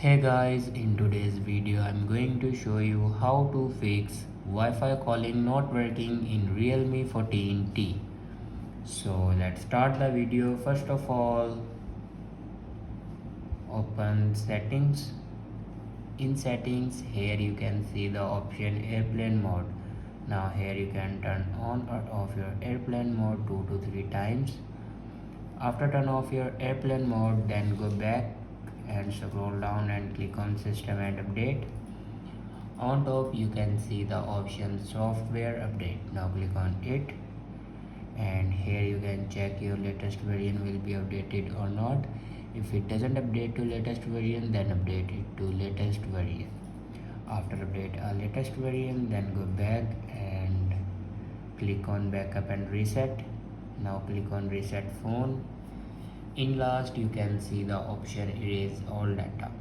Hey guys, in today's video I'm going to show you how to fix Wi-Fi calling not working in Realme 14T. So let's start the video. First of all, open settings. In settings, here you can see the option airplane mode. Now here you can turn on or off your airplane mode 2 to 3 times. After turn off your airplane mode, then go back and scroll down and click on system and update. On top you can see the option software update. Now click on it, and here you can check your latest version will be updated or not. If it doesn't update to latest version, then update it to latest version. After update a latest version, then go back and click on backup and reset. Now click on reset phone. In last you can see the option erase all data.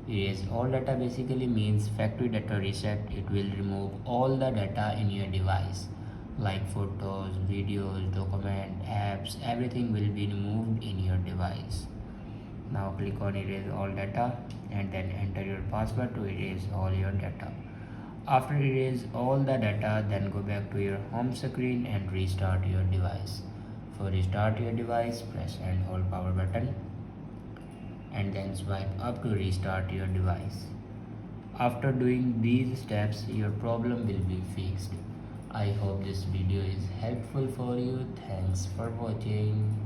Erase all data basically means factory data reset. It will remove all the data in your device like photos, videos, document, apps, everything will be removed in your device. Now click on erase all data and then enter your password to erase all your data. After erase all the data, then go back to your home screen and restart your device. For restart your device, press and hold power button and then swipe up to restart your device. After doing these steps, your problem will be fixed. I hope this video is helpful for you. Thanks for watching.